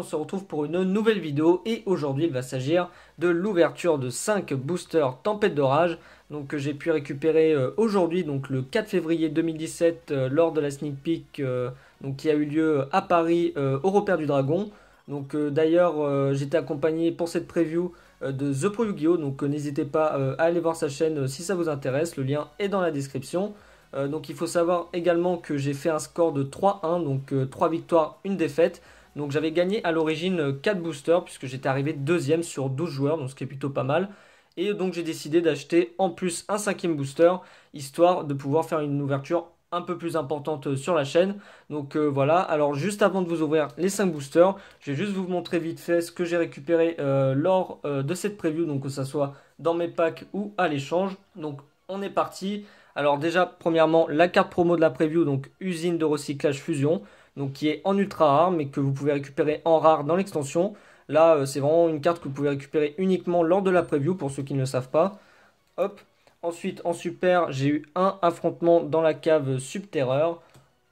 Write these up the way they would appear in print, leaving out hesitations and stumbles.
on se retrouve pour une nouvelle vidéo et aujourd'hui il va s'agir de l'ouverture de 5 boosters Tempête d'Orage donc, que j'ai pu récupérer aujourd'hui, donc le 4 février 2017 lors de la sneak peek donc, qui a eu lieu à Paris au Repère du Dragon. Donc d'ailleurs j'étais accompagné pour cette preview de The Pro Yu-Gi-Oh! Donc n'hésitez pas à aller voir sa chaîne si ça vous intéresse, le lien est dans la description. Donc il faut savoir également que j'ai fait un score de 3-1, donc 3 victoires, 1 défaite. Donc j'avais gagné à l'origine 4 boosters puisque j'étais arrivé deuxième sur 12 joueurs, donc ce qui est plutôt pas mal. Et donc j'ai décidé d'acheter en plus un 5e booster, histoire de pouvoir faire une ouverture un peu plus importante sur la chaîne. Donc voilà, alors juste avant de vous ouvrir les 5 boosters, je vais juste vous montrer vite fait ce que j'ai récupéré lors de cette preview, donc que ça soit dans mes packs ou à l'échange. Donc on est parti. Alors déjà, premièrement, la carte promo de la preview, donc usine de recyclage fusion, donc qui est en ultra rare, mais que vous pouvez récupérer en rare dans l'extension. Là, c'est vraiment une carte que vous pouvez récupérer uniquement lors de la preview, pour ceux qui ne le savent pas. Hop. Ensuite, en super, j'ai eu un affrontement dans la cave Subterreur.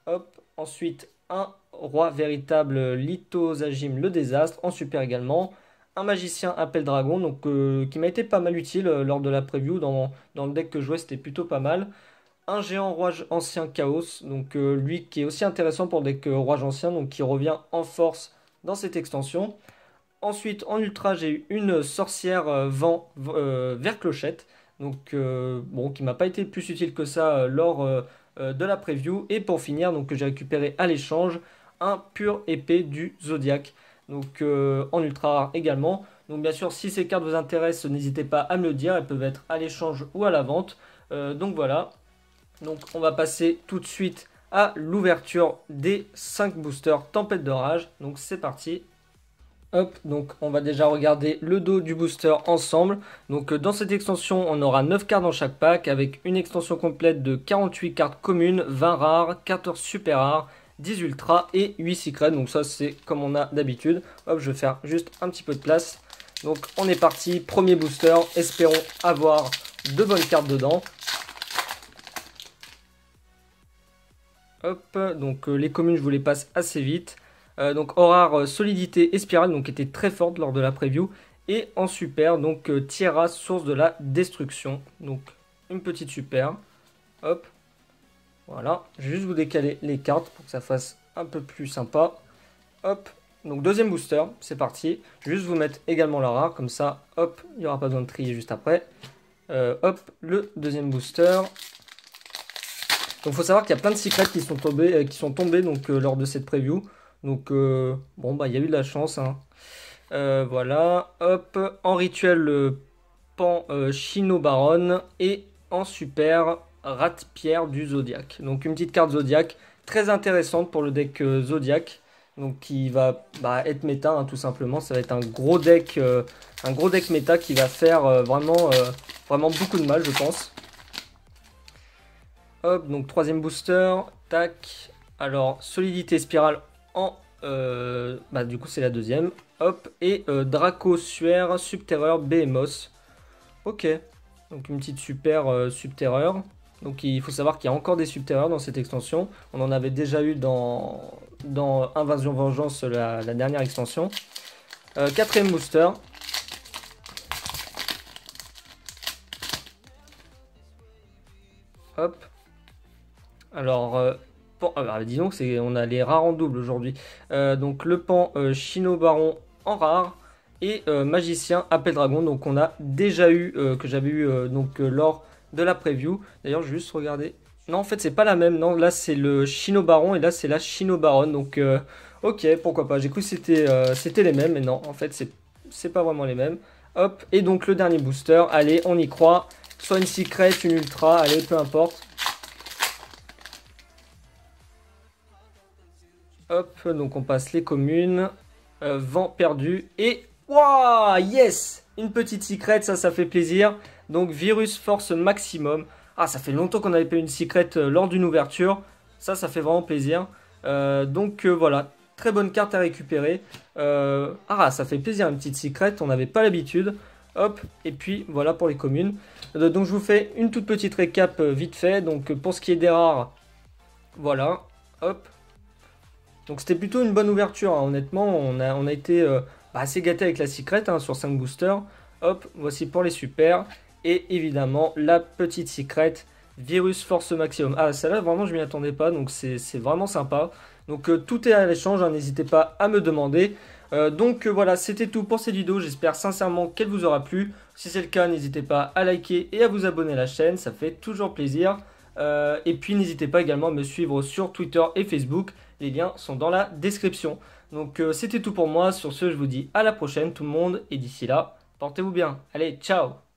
Hop. Ensuite, un roi véritable Lithosagime le désastre, en super également. Un magicien appel dragon, donc qui m'a été pas mal utile lors de la preview. Dans le deck que je jouais, c'était plutôt pas mal. Un géant roi ancien chaos, donc lui qui est aussi intéressant pour le deck roi ancien, donc qui revient en force dans cette extension. Ensuite, en ultra, j'ai eu une sorcière vent vert clochette, donc bon, qui m'a pas été plus utile que ça lors de la preview. Et pour finir, donc que j'ai récupéré à l'échange, un pur épée du Zodiac, donc en ultra rare également. Donc bien sûr, si ces cartes vous intéressent, n'hésitez pas à me le dire, elles peuvent être à l'échange ou à la vente. Donc voilà, donc on va passer tout de suite à l'ouverture des 5 boosters Tempête d'Orage. Donc c'est parti. Hop, donc on va déjà regarder le dos du booster ensemble. Donc dans cette extension, on aura 9 cartes dans chaque pack avec une extension complète de 48 cartes communes, 20 rares, 14 super rares, 10 ultras et 8 secrets. Donc ça c'est comme on a d'habitude. Hop, je vais faire juste un petit peu de place. Donc on est parti, premier booster, espérons avoir de bonnes cartes dedans. Hop, donc les communes je vous les passe assez vite. Donc en rare, solidité et spirale, donc était très forte lors de la preview. Et en super, donc Tierra, source de la destruction. Donc une petite super. Hop, voilà. Je vais juste vous décaler les cartes pour que ça fasse un peu plus sympa. Hop, donc deuxième booster, c'est parti. Je vais juste vous mettre également la rare, comme ça, hop, il n'y aura pas besoin de trier juste après. Hop, le deuxième booster. Donc il faut savoir qu'il y a plein de secrets qui sont tombés donc, lors de cette preview. Donc bon bah il y a eu de la chance hein. Voilà, hop, en rituel le pan Chino Baron et en super Rat-Pierre du Zodiac. Donc une petite carte Zodiac très intéressante pour le deck Zodiac. Donc qui va être méta hein, tout simplement. Ça va être un gros deck méta qui va faire vraiment beaucoup de mal je pense. Hop, donc troisième booster, tac. Alors solidité spirale en du coup c'est la deuxième. Hop, et Draco Suaire Subterreur Behemoth. Ok, donc une petite super Subterreur. Donc il faut savoir qu'il y a encore des Subterreurs dans cette extension. On en avait déjà eu dans Invasion Vengeance la dernière extension. Quatrième booster. Hop. Alors disons que on a les rares en double aujourd'hui. Donc le pan Chino Baron en rare et magicien appel dragon. Donc on a déjà eu que j'avais eu lors de la preview. D'ailleurs je vais juste regarder. Non en fait c'est pas la même. Non là c'est le Chino Baron et là c'est la Chino Baron. Donc ok pourquoi pas. J'ai cru que c'était les mêmes mais non en fait c'est pas vraiment les mêmes. Hop et donc le dernier booster. Allez on y croit. Soit une secret, une ultra. Allez peu importe. Hop, donc on passe les communes, vent perdu et waouh, yes, une petite secret, ça fait plaisir. Donc virus force maximum. Ah, ça fait longtemps qu'on n'avait pas eu une secret lors d'une ouverture. Ça fait vraiment plaisir. Voilà, très bonne carte à récupérer. Ça fait plaisir une petite secret, on n'avait pas l'habitude. Hop, et puis voilà pour les communes. Donc je vous fais une toute petite récap vite fait. Donc pour ce qui est des rares, voilà, hop. Donc c'était plutôt une bonne ouverture, hein. Honnêtement, on a été assez gâté avec la secret, hein, sur 5 boosters. Hop, voici pour les super. Et évidemment, la petite secret, virus force maximum. Ah, celle-là, vraiment, je m'y attendais pas, donc c'est vraiment sympa. Donc tout est à l'échange, hein, n'hésitez pas à me demander. Voilà, c'était tout pour cette vidéo, j'espère sincèrement qu'elle vous aura plu. Si c'est le cas, n'hésitez pas à liker et à vous abonner à la chaîne, ça fait toujours plaisir. Et puis n'hésitez pas également à me suivre sur Twitter et Facebook, les liens sont dans la description. Donc c'était tout pour moi, sur ce je vous dis à la prochaine tout le monde, et d'ici là, portez-vous bien. Allez, ciao!